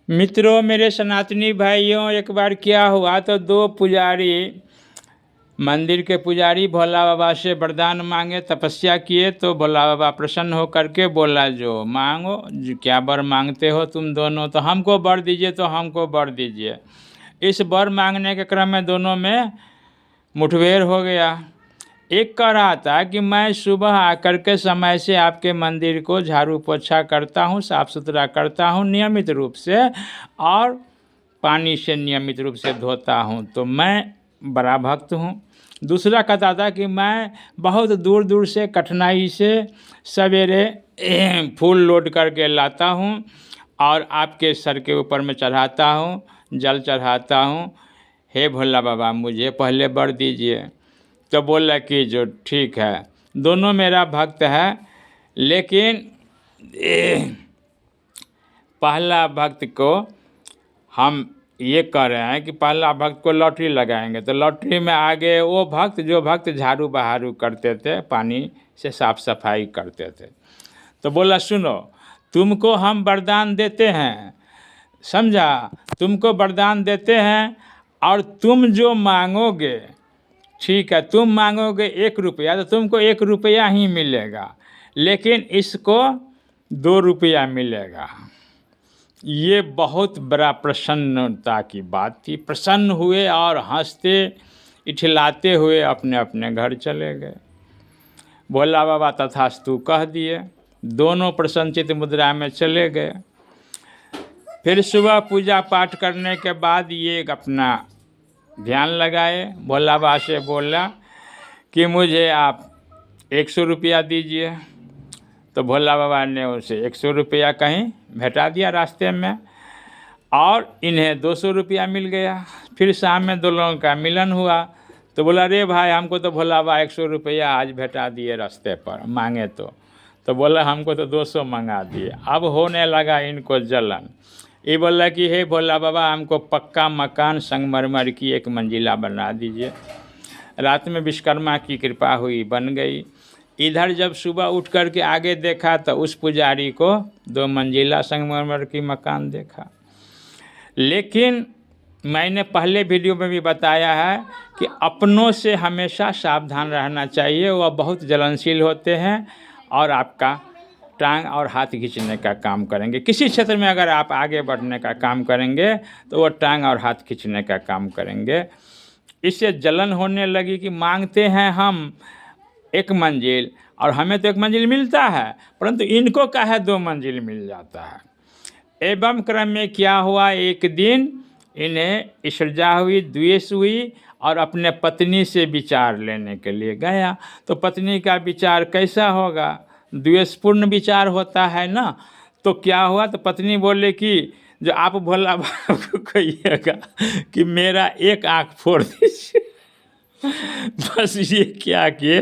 मित्रों, मेरे सनातनी भाइयों, एक बार क्या हुआ तो दो पुजारी, मंदिर के पुजारी भोला बाबा से वरदान मांगे, तपस्या किए। तो भोला बाबा प्रसन्न हो करके बोला, जो मांगो, क्या वर मांगते हो तुम दोनों, तो हमको वर दीजिए, तो हमको वर दीजिए। इस वर मांगने के क्रम में दोनों में मुठभेड़ हो गया। एक कह रहा था कि मैं सुबह आकर के समय से आपके मंदिर को झाड़ू पोछा करता हूँ, साफ सुथरा करता हूँ नियमित रूप से, और पानी से नियमित रूप से धोता हूँ, तो मैं बड़ा भक्त हूँ। दूसरा कहता था कि मैं बहुत दूर दूर से कठिनाई से सवेरे फूल लोड करके लाता हूँ और आपके सर के ऊपर में चढ़ाता हूँ, जल चढ़ाता हूँ। हे भोला बाबा, मुझे पहले वर दीजिए। तो बोला कि जो ठीक है, दोनों मेरा भक्त है, लेकिन पहला भक्त को हम ये कह रहे हैं कि पहला भक्त को लॉटरी लगाएंगे। तो लॉटरी में आगे वो भक्त, जो भक्त झाड़ू बहारू करते थे, पानी से साफ सफाई करते थे। तो बोला, सुनो, तुमको हम वरदान देते हैं, समझा, तुमको वरदान देते हैं, और तुम जो मांगोगे, ठीक है, तुम मांगोगे 1 रुपया तो तुमको 1 रुपया ही मिलेगा, लेकिन इसको 2 रुपया मिलेगा। ये बहुत बड़ा प्रसन्नता की बात थी। प्रसन्न हुए और हंसते इठलाते हुए अपने अपने घर चले गए। भोला बाबा तथास्तु कह दिए, दोनों प्रसन्नचित मुद्रा में चले गए। फिर सुबह पूजा पाठ करने के बाद ये अपना ध्यान लगाए। भोला बाबा से बोला कि मुझे आप 100 रुपया दीजिए। तो भोला बाबा ने उसे 100 रुपया कहीं भेटा दिया रास्ते में, और इन्हें 200 रुपया मिल गया। फिर शाम में दोनों का मिलन हुआ। तो बोला, रे भाई, हमको तो भोला बाबा 100 रुपया आज भेटा दिए रास्ते पर, मांगे तो बोला, हमको तो 200 मंगा दिए। अब होने लगा इनको जलन। ये बोला कि हे भोला बाबा, हमको पक्का मकान संगमरमर की 1 मंजिला बना दीजिए। रात में विश्वकर्मा की कृपा हुई, बन गई। इधर जब सुबह उठ कर के आगे देखा तो उस पुजारी को 2 मंजिला संगमरमर की मकान देखा। लेकिन मैंने पहले वीडियो में भी बताया है कि अपनों से हमेशा सावधान रहना चाहिए। वह बहुत जलनशील होते हैं और आपका टांग और हाथ खींचने का काम करेंगे। किसी क्षेत्र में अगर आप आगे बढ़ने का काम करेंगे तो वो टांग और हाथ खींचने का काम करेंगे। इससे जलन होने लगी कि मांगते हैं हम 1 मंजिल और हमें तो 1 मंजिल मिलता है, परंतु इनको काहे 2 मंजिल मिल जाता है। एवं क्रम में क्या हुआ, एक दिन इन्हें ईर्ष्या हुई, द्वेष हुई, और अपने पत्नी से विचार लेने के लिए गया। तो पत्नी का विचार कैसा होगा, द्वेषपूर्ण विचार होता है ना। तो क्या हुआ, तो पत्नी बोले कि जो आप भोला बाबा को कहिएगा कि मेरा 1 आँख फोड़ दीजिए। बस ये क्या किए,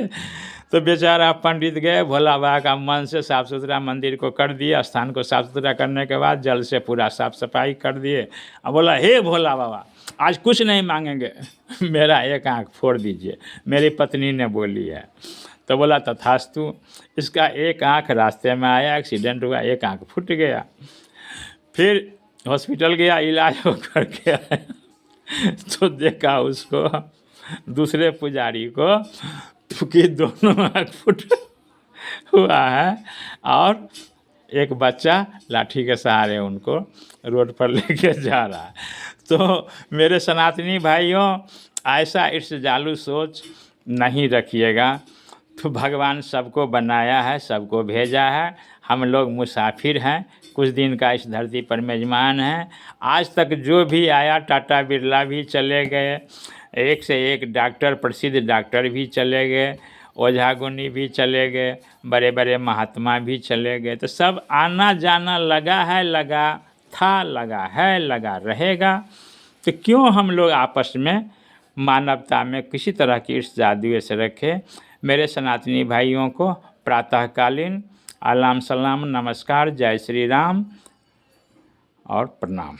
तो बेचारा पंडित गए, भोला बाबा का मन से साफ़ सुथरा मंदिर को कर दिए। स्थान को साफ़ सुथरा करने के बाद जल से पूरा साफ़ सफाई कर दिए। अब बोला, हे भोला बाबा, आज कुछ नहीं मांगेंगे, मेरा 1 आँख फोड़ दीजिए, मेरी पत्नी ने बोली है। तो बोला, तथास्तु। इसका 1 आँख रास्ते में आया, एक्सीडेंट हुआ, 1 आँख फूट गया। फिर हॉस्पिटल गया, इलाज हो करके आया तो देखा उसको, दूसरे पुजारी को, कि दोनों आँख फुट हुआ है और एक बच्चा लाठी के सहारे उनको रोड पर लेके जा रहा है। तो मेरे सनातनी भाइयों, ऐसा ईर्ष्यालु सोच नहीं रखिएगा। तो भगवान सबको बनाया है, सबको भेजा है। हम लोग मुसाफिर हैं, कुछ दिन का इस धरती पर मेजबान हैं। आज तक जो भी आया, टाटा बिरला भी चले गए, एक से एक डॉक्टर, प्रसिद्ध डॉक्टर भी चले गए, ओझा गुनी भी चले गए, बड़े बड़े महात्मा भी चले गए। तो सब आना जाना लगा है, लगा था, लगा है, लगा रहेगा। तो क्यों हम लोग आपस में मानवता में किसी तरह की ईर्ष्या द्वेष रखें। मेरे सनातनी भाइयों को प्रातःकालीन आलाम सलाम, नमस्कार, जय श्री राम और प्रणाम।